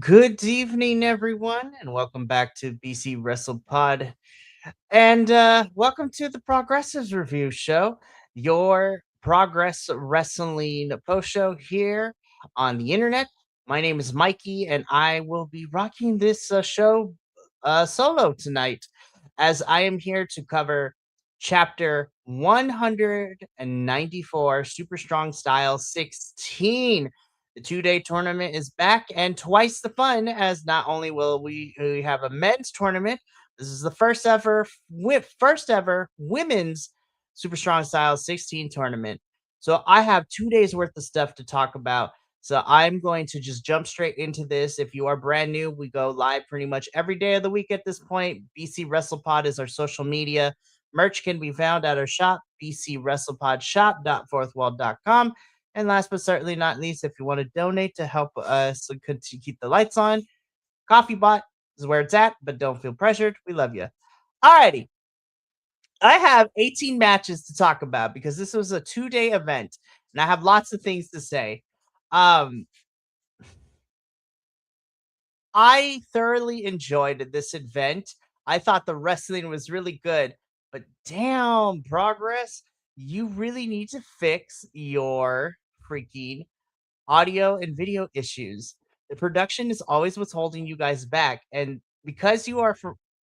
Good evening, everyone, and welcome back to BC Wrestle Pod. And welcome to the Progressives Review Show, your progress wrestling post show here on the internet. My name is Mikey, and I will be rocking this show solo tonight as I am here to cover chapter 194 Super Strong Style 16. The 2-day tournament is back and twice the fun, as not only will we have a men's tournament. This is the first ever women's Super Strong Style 16 tournament. So I have 2 days worth of stuff to talk about. So I'm going to just jump straight into this. If you are brand new, we go live pretty much every day of the week at this point. BC WrestlePod is our social media. Merch can be found at our shop, bcwrestlepodshop.fourthwall.com. And last but certainly not least, if you want to donate to help us to keep the lights on, Coffee Bot is where it's at, but don't feel pressured. We love you. Alrighty. I have 18 matches to talk about because this was a 2-day event, and I have lots of things to say. Um, I thoroughly enjoyed this event. I thought the wrestling was really good, but damn, Progress, you really need to fix your freaking audio and video issues. The production is always what's holding you guys back. And because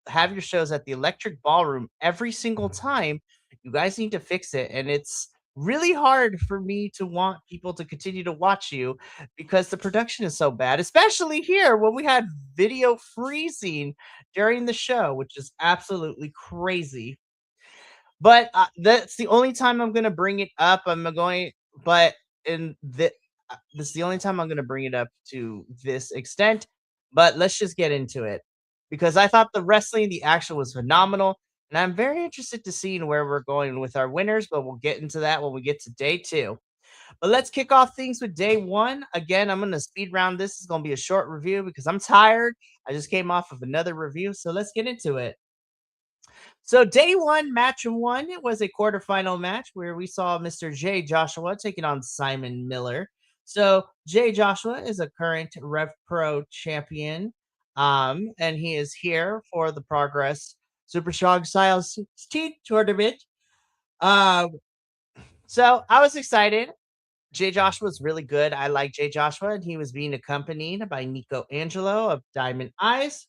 have your shows at the Electric Ballroom every single time, you guys need to fix it. And it's really hard for me to want people to continue to watch you because the production is so bad, especially here when we had video freezing during the show, which is absolutely crazy. But that's the only time I'm gonna bring it up. But in the this is the only time I'm gonna bring it up to this extent. But let's just get into it because I thought the wrestling, the action was phenomenal, and I'm very interested to see where we're going with our winners. But we'll get into that when we get to day two. But let's kick off things with day one. Again, I'm gonna speed round this. It's gonna be a short review because I'm tired. I just came off of another review, so let's get into it. So day one, match one, it was a quarterfinal match where we saw Mr. Jay Joshua taking on Simon Miller. So Jay Joshua is a current Rev Pro champion, and he is here for the Progress Super Strong Style 16 tournament. Um, so I was excited. Jay Joshua was really good. I like Jay Joshua, and he was being accompanied by Nico Angelo of Diamond Eyes.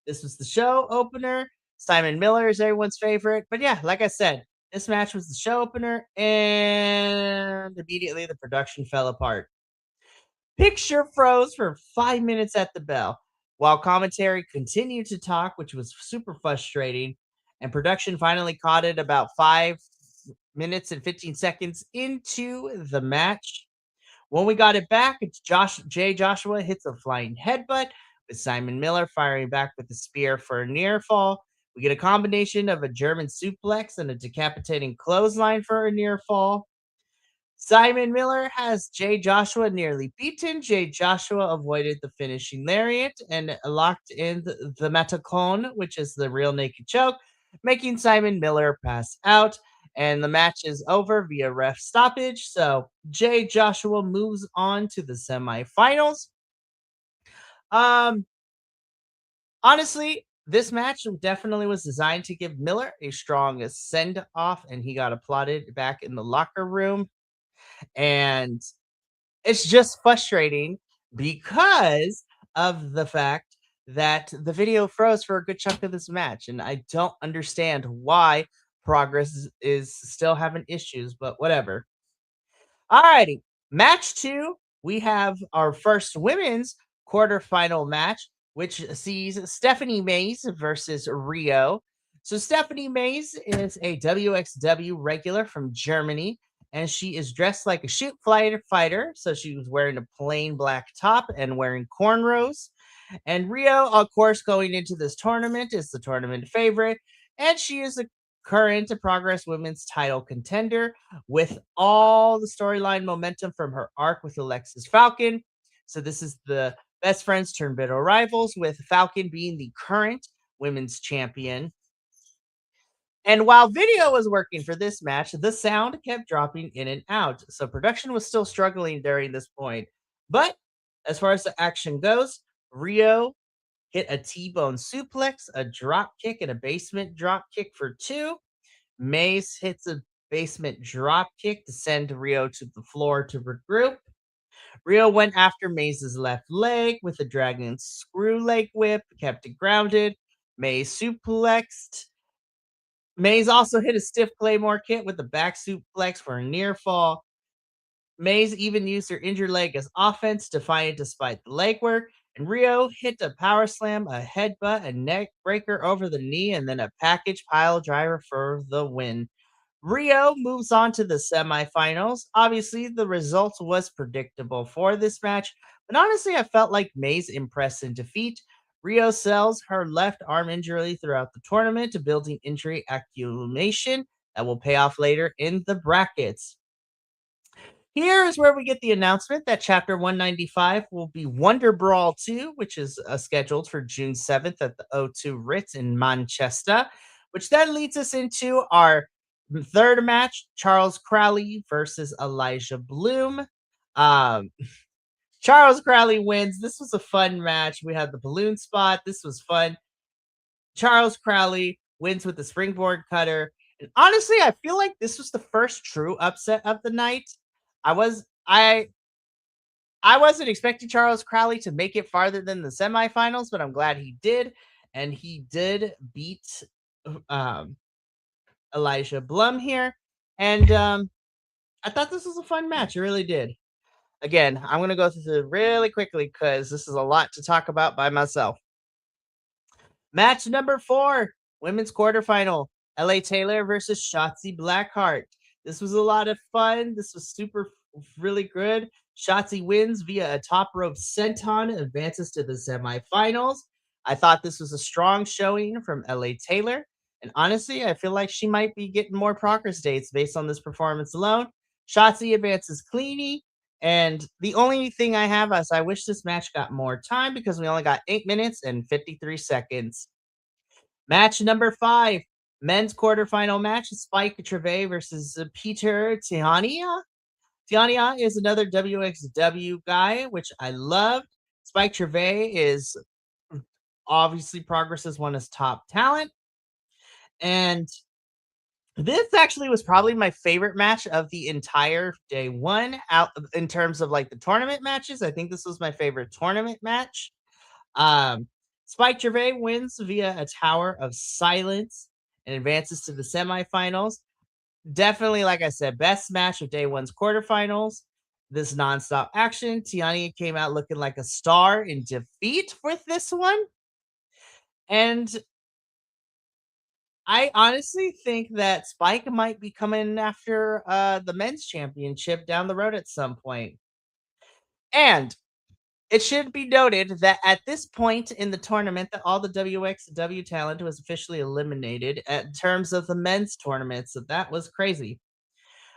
This was the show opener. Simon Miller is everyone's favorite. But yeah, like I said, this match was the show opener, and immediately the production fell apart. Picture froze for 5 minutes at the bell, while commentary continued to talk, which was super frustrating. And production finally caught it about 5 minutes and 15 seconds into the match. When we got it back, it's Jay Joshua hits a flying headbutt with Simon Miller firing back with the spear for a near fall. We get a combination of a German suplex and a decapitating clothesline for a near fall. Simon Miller has Jay Joshua nearly beaten. Jay Joshua avoided the finishing lariat and locked in the Matacon, which is the real naked choke, making Simon Miller pass out. And the match is over via ref stoppage. So Jay Joshua moves on to the semifinals. Um, Honestly, this match definitely was designed to give Miller a strong send off, and he got applauded back in the locker room. And it's just frustrating because of the fact that the video froze for a good chunk of this match, and I don't understand why Progress is still having issues, but whatever. Alrighty, match two, we have our first women's quarterfinal match, which sees Stephanie Mays versus Rio. So Stephanie Mays is a WXW regular from Germany, and she is dressed like a shoot fighter. So she was wearing a plain black top and wearing cornrows. And Rio, of course, going into this tournament is the tournament favorite, and she is a current Progress Women's title contender with all the storyline momentum from her arc with Alexis Falcon. So this is the best friends turn bitter rivals, with Falcon being the current women's champion. And while video was working for this match, the sound kept dropping in and out. So production was still struggling during this point. But as far as the action goes, Rio hit a T-bone suplex, a drop kick, and a basement drop kick for 2. Mace hits a basement drop kick to send Rio to the floor to regroup. Rio went after Maze's left leg with a dragon screw leg whip, kept it grounded. Maze suplexed. Maze also hit a stiff Claymore kick with a back suplex for a near fall. Maze even used her injured leg as offense, defiant despite the legwork. And Rio hit a power slam, a headbutt, a neck breaker over the knee, and then a package pile driver for the win. Rio moves on to the semifinals. Obviously, the result was predictable for this match, but honestly, I felt like Maze impressed in defeat. Rio sells her left arm injury throughout the tournament, building injury accumulation that will pay off later in the brackets. Here is where we get the announcement that Chapter 195 will be Wonder Brawl 2, which is scheduled for June 7th at the O2 Ritz in Manchester, which then leads us into our third match, Charles Crowley versus Elijah Bloom. Um, Charles Crowley wins. This was a fun match. We had the balloon spot. This was fun. Charles Crowley wins with the springboard cutter. And honestly, I feel like this was the first true upset of the night. I was I wasn't expecting Charles Crowley to make it farther than the semifinals, but I'm glad he did. And he did beat um, Elijah Blum here. And I thought this was a fun match. I really did. Again, I'm going to go through this really quickly because this is a lot to talk about by myself. Match number 4, women's quarterfinal, LA Taylor versus Shotzi Blackheart. This was a lot of fun. This was really good. Shotzi wins via a top rope senton, advances to the semifinals. I thought this was a strong showing from LA Taylor. And honestly, I feel like she might be getting more progress dates based on this performance alone. Shotzi advances cleanly. And the only thing I have is I wish this match got more time because we only got 8 minutes and 53 seconds. Match number 5, men's quarterfinal match, Spike Trevay versus Peter Tiania. Tiania is another WXW guy, which I love. Spike Trevay is obviously Progress as one as top talent. And this actually was probably my favorite match of the entire day one out in terms of like the tournament matches. I think this was my favorite tournament match. Um, Spike Gervais wins via a Tower of Silence and advances to the semifinals. Definitely, like I said, best match of day one's quarterfinals. This nonstop action. Tiani came out looking like a star in defeat with this one. And I honestly think that Spike might be coming after the men's championship down the road at some point. And it should be noted that at this point in the tournament, that all the WXW talent was officially eliminated in terms of the men's tournament. So that was crazy.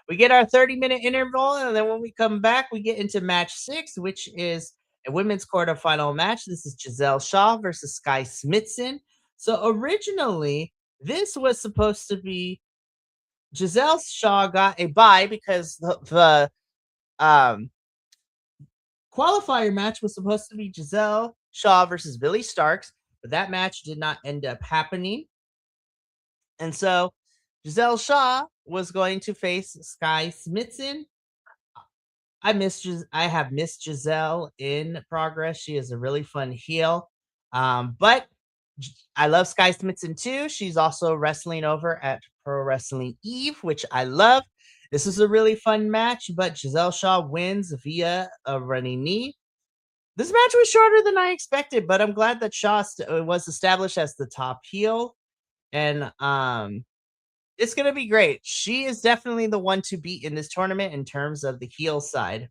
We get our 30-minute interval, and then when we come back, we get into match 6, which is a women's quarterfinal match. This is Giselle Shaw versus Sky Smithson. So originally, this was supposed to be Giselle Shaw got a bye because the qualifier match was supposed to be Giselle Shaw versus Billy Starks, but that match did not end up happening. And so Giselle Shaw was going to face Sky Smithson. I have missed Giselle in Progress. She is a really fun heel. But I love Sky Smithson too. She's also wrestling over at Pro Wrestling Eve, which I love. This is a really fun match, but Giselle Shaw wins via a running knee. This match was shorter than I expected, but I'm glad that Shaw was established as the top heel, and it's gonna be great. She is definitely the one to beat in this tournament in terms of the heel side.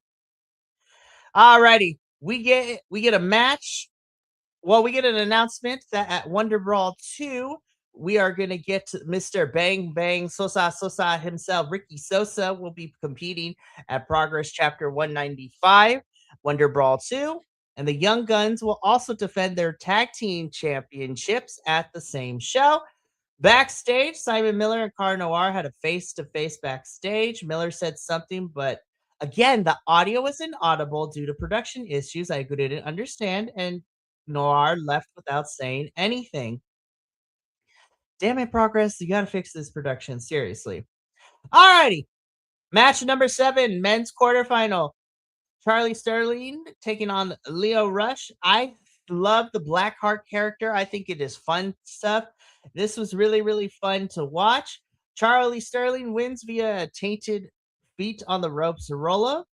Alrighty, we get a match. Well, we get an announcement that at Wonder Brawl 2, we are gonna get Mr. Bang Bang Sosa himself, Ricky Sosa, will be competing at Progress Chapter 195, Wonder Brawl 2. And the Young Guns will also defend their tag team championships at the same show. Backstage, Simon Miller and Car Noir had a face-to-face backstage. Miller said something, but again, the audio was inaudible due to production issues I couldn't understand. And Noir left without saying anything. Damn it, Progress. You gotta fix this production. Seriously. Alrighty. Match number 7, men's quarterfinal. Charlie Sterling taking on Leo Rush. I love the Blackheart character. I think it is fun stuff. This was really, really fun to watch. Charlie Sterling wins via a tainted feet on the ropes Rolla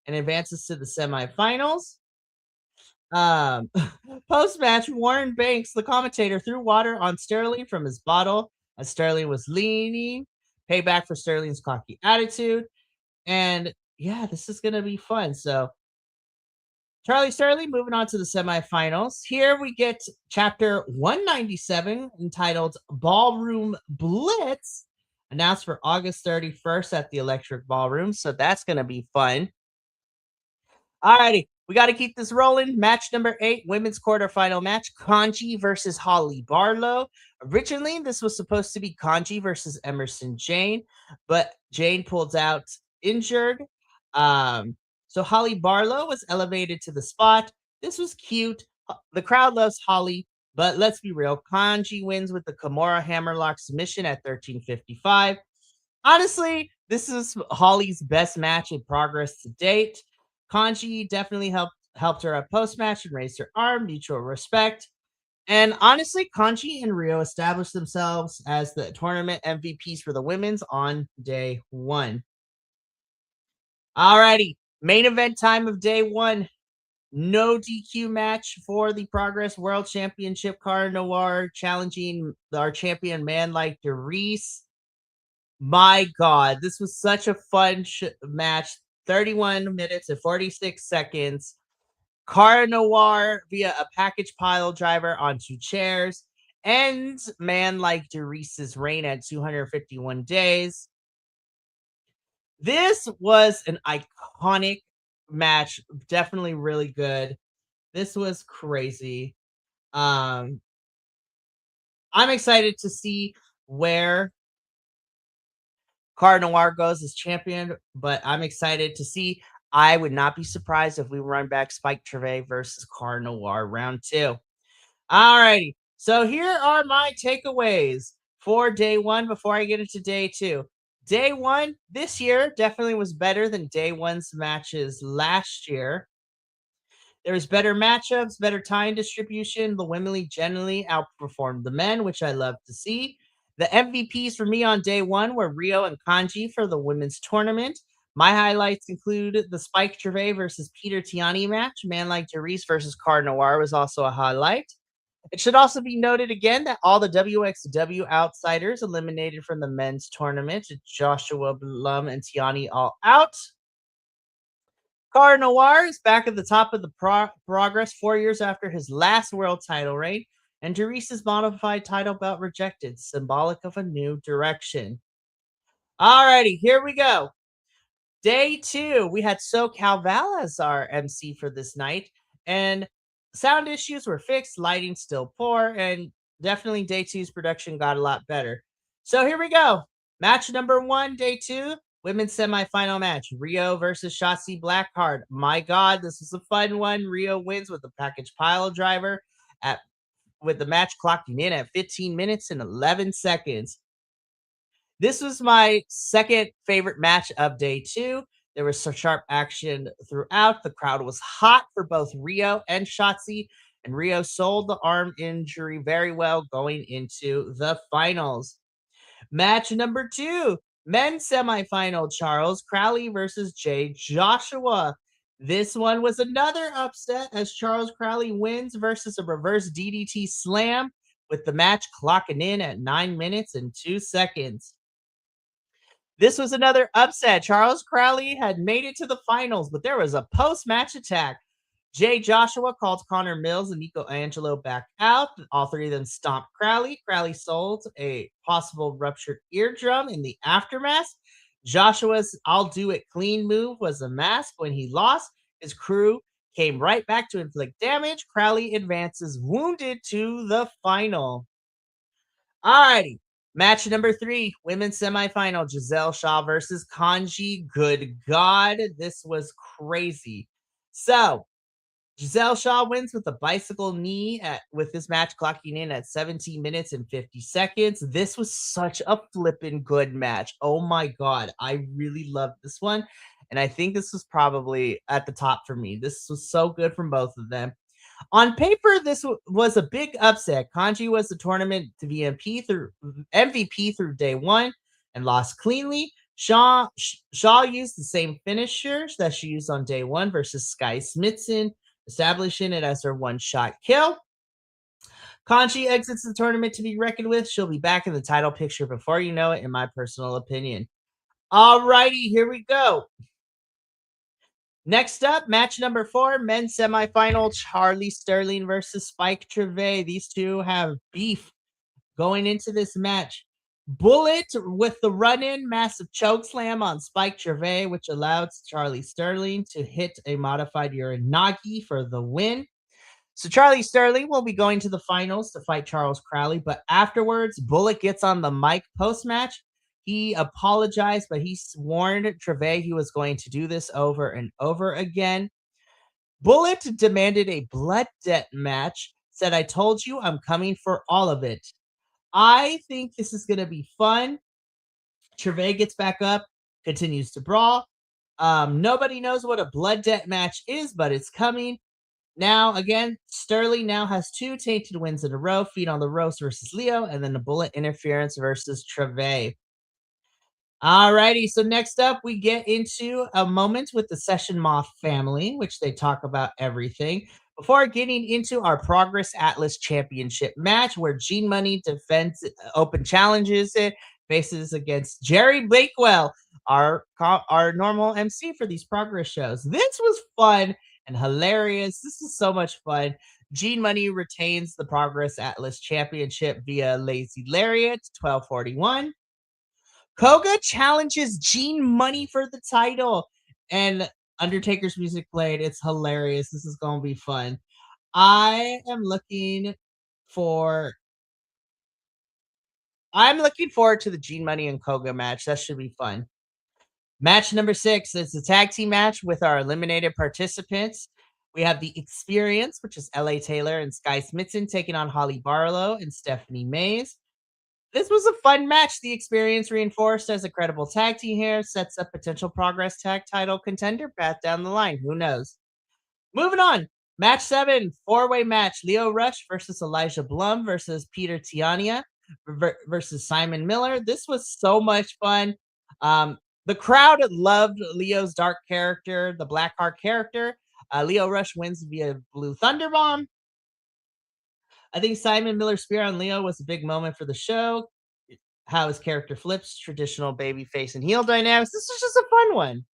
and advances to the semifinals. Um, Post match, Warren Banks, the commentator, threw water on Sterling from his bottle as Sterling was leaning. Payback for Sterling's cocky attitude. And yeah, this is going to be fun. So, Charlie Sterling moving on to the semifinals. Here we get chapter 197 entitled Ballroom Blitz, announced for August 31st at the Electric Ballroom. So that's going to be fun. Alrighty, we got to keep this rolling. Match number 8, women's quarterfinal match: Kanji versus Holly Barlow. Originally, this was supposed to be Kanji versus Emerson Jane, but Jane pulled out injured. So Holly Barlow was elevated to the spot. This was cute. The crowd loves Holly, but let's be real. Kanji wins with the Kimura Hammerlock submission at 13:55. Honestly, this is Holly's best match in progress to date. Kanji definitely helped her at post match and raised her arm, mutual respect. And honestly, Kanji and Rio established themselves as the tournament MVPs for the women's on day 1. Alrighty, main event time of day 1. No DQ match for the Progress World Championship. Cara Noir challenging our champion man like Derice. My God, this was such a fun match. 31 minutes and 46 seconds. Cara Noir via a package pile driver onto chairs ends man like Derice's reign at 251 days. This was an iconic match. Definitely really good. This was crazy. Um, I'm excited to see where Cara Noir goes as champion, but I'm excited to see. I would not be surprised if we run back Spike Treve versus Cara Noir round 2. Alrighty. So here are my takeaways for day 1 before I get into day 2. Day 1 this year definitely was better than day 1's matches last year. There was better matchups, better time distribution. The women generally outperformed the men, which I love to see. The MVPs for me on day 1 were Rio and Kanji for the women's tournament. My highlights include the Spike Treve versus Peter Tiani match. Man like Derice versus Cara Noir was also a highlight. It should also be noted again that all the WXW outsiders eliminated from the men's tournament, Joshua Blum and Tiani all out. Cara Noir is back at the top of the progress 4 years after his last world title reign, and Derice's modified title belt rejected, symbolic of a new direction. Alrighty, here we go. Day 2, we had SoCal Val as our MC for this night, and sound issues were fixed, lighting still poor, and definitely day 2's production got a lot better. So here we go. Match number 1, day 2, women's semifinal match. Rio versus Shotzi Blackheart. My God, this is a fun one. Rio wins with the package pile driver with the match clocking in at 15 minutes and 11 seconds. This was my second favorite match of day 2. There was some sharp action throughout. The crowd was hot for both Rio and Shotzi, and Rio sold the arm injury very well going into the finals. Match number 2, men's semifinal: Charles Crowley versus Jay Joshua. This one was another upset as Charles Crowley wins versus a reverse DDT slam, with the match clocking in at 9 minutes and 2 seconds. This was another upset. Charles Crowley had made it to the finals, but there was a post-match attack. Jay Joshua called Connor Mills and Nico Angelo back out. All three of them stomped Crowley. Crowley sold a possible ruptured eardrum in the aftermath. Joshua's "I'll do it clean" move was a mask. When he lost, his crew came right back to inflict damage. Crowley advances wounded to the final. Alrighty. Match number 3, women's semifinal: Giselle Shaw versus Kanji. Good God, this was crazy. So, Giselle Shaw wins with a bicycle knee with this match clocking in at 17 minutes and 50 seconds. This was such a flippin' good match. Oh my god, I really loved this one. And I think this was probably at the top for me. This was so good from both of them. On paper, this was a big upset. Kanji was the tournament to MVP through day one and lost cleanly. Shaw used the same finishers that she used on day one versus Sky Smithson, establishing it as her one-shot kill. Kanji exits the tournament to be reckoned with. She'll be back in the title picture before you know it, in my personal opinion. Alrighty, here we go. Next up, match number 4, men's semifinal, Charlie Sterling versus Spike Trevay. These two have beef going into this match. Bullet with the run-in massive choke slam on Spike Trevay, which allowed Charlie Sterling to hit a modified Uranagi for the win. So Charlie Sterling will be going to the finals to fight Charles Crowley, but afterwards, Bullet gets on the mic post-match. He apologized, but he warned Trevay he was going to do this over and over again. Bullet demanded a blood debt match, said, "I told you I'm coming for all of it." I think this is going to be fun. Trevay gets back up, continues to brawl. Nobody knows what a blood debt match is, but it's coming. Now, again, Sterling now has 2 tainted wins in a row, Feet on the Ropes versus Leo, and then the Bullet Interference versus Trevay. Alrighty, so next up, we get into a moment with the Session Moth family, which they talk about everything. Before getting into our Progress Atlas Championship match, where Gene Money defends open challenges it, faces against Jerry Bakewell, our normal MC for these Progress shows. This was fun and hilarious. This is so much fun. Gene Money retains the Progress Atlas Championship via Lazy Lariat, 1241. Koga challenges Gene Money for the title, and Undertaker's music played. It's hilarious. This is going to be fun. I am looking for. I'm looking forward to the Gene Money and Koga match. That should be fun. Match number 6 is the tag team match with our eliminated participants. We have the Experience, which is LA Taylor and Sky Smithson, taking on Holly Barlow and Stephanie Mays. This was a fun match. The Experience, reinforced as a credible tag team here, sets up potential Progress tag title contender path down the line. Who knows? Moving on. Match 7, 4-way match. Leo Rush versus Elijah Blum versus Peter Tiania versus Simon Miller. This was so much fun. The crowd loved Leo's dark character, the Blackheart character. Leo Rush wins via Blue Thunderbomb. I think Simon Miller's spear on Leo was a big moment for the show. How his character flips traditional baby face and heel dynamics. This was just a fun one.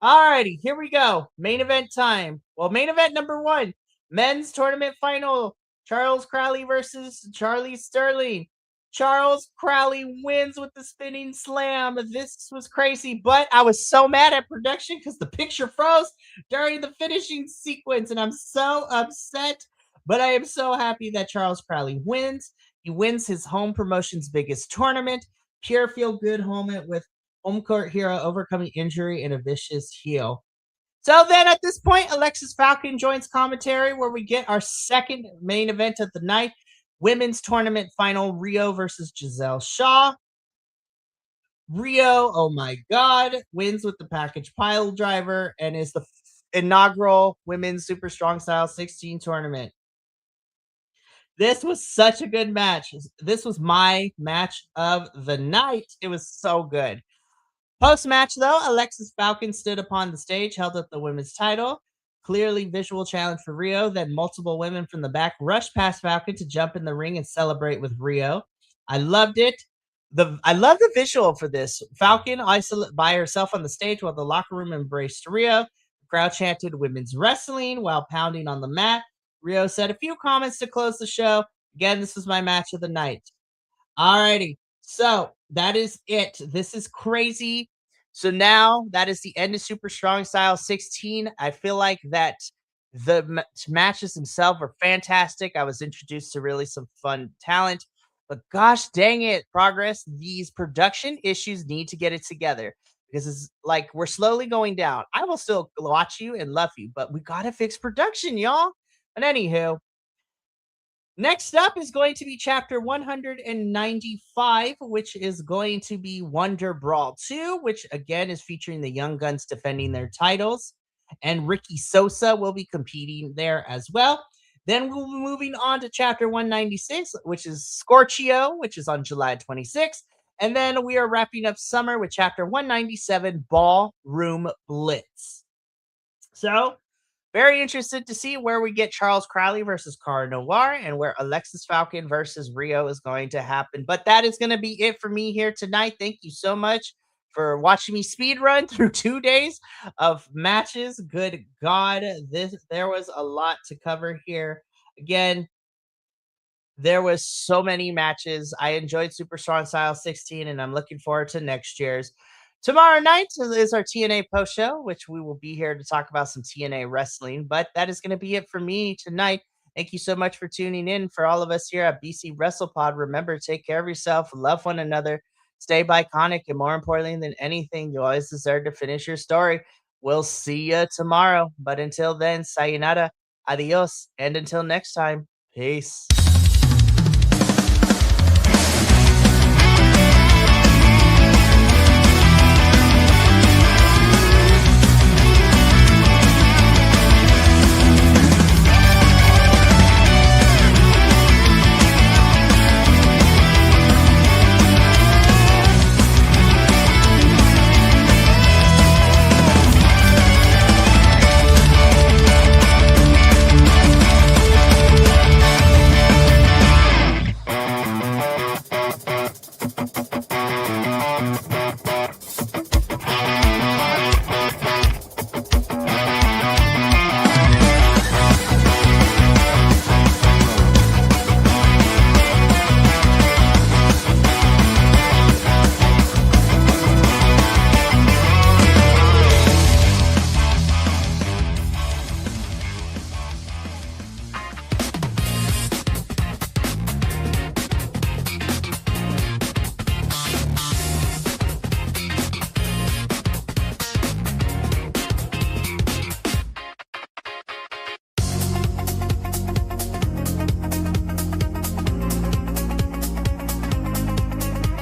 Alrighty, here we go. Main event time. Well, main event number 1, men's tournament final. Charles Crowley versus Charlie Sterling. Charles Crowley wins with the spinning slam. This was crazy, but I was so mad at production because the picture froze during the finishing sequence, and I'm so upset. But I am so happy that Charles Crowley wins. He wins his home promotion's biggest tournament. Pure feel good moment with home court hero overcoming injury and a vicious heel. So then at this point, Alexis Falcon joins commentary where we get our second main event of the night. Women's tournament final, Rio versus Giselle Shaw. Rio, oh my God, wins with the package pile driver and is the inaugural Women's Super Strong Style 16 tournament. This was such a good match. This was my match of the night. It was so good. Post-match, though, Alexis Falcon stood upon the stage, held up the women's title. Clearly visual challenge for Rio. Then multiple women from the back rushed past Falcon to jump in the ring and celebrate with Rio. I loved it. I love the visual for this. Falcon isolated by herself on the stage while the locker room embraced Rio. The crowd chanted women's wrestling while pounding on the mat. Rio said a few comments to close the show. Again, this was my match of the night. Alrighty. So that is it. This is crazy. So now that is the end of Super Strong Style 16. I feel like that the matches themselves are fantastic. I was introduced to really some fun talent, but gosh dang it, Progress, these production issues need to get it together because it's like we're slowly going down. I will still watch you and love you, but we gotta fix production, y'all. But anywho, next up is going to be chapter 195, which is going to be Wonder Brawl 2, which again is featuring the Young Guns defending their titles. And Ricky Sosa will be competing there as well. Then we'll be moving on to chapter 196, which is Scorchio, which is on July 26th. And then we are wrapping up summer with chapter 197, Ballroom Blitz. So very interested to see where we get Charles Crowley versus Cara Noir and where Alexis Falcon versus Rio is going to happen. But that is going to be it for me here tonight. Thank you so much for watching me speed run through 2 days of matches. Good God, there was a lot to cover here. Again, there was so many matches. I enjoyed Super Strong Style 16, and I'm looking forward to next year's. Tomorrow night is our TNA post show, which we will be here to talk about some TNA wrestling. But that is going to be it for me tonight. Thank you so much for tuning in. For all of us here at BC WrestlePod, remember, take care of yourself, love one another, stay iconic, and more importantly than anything, you always deserve to finish your story. We'll see you tomorrow. But until then, sayonara, adios, and until next time, peace.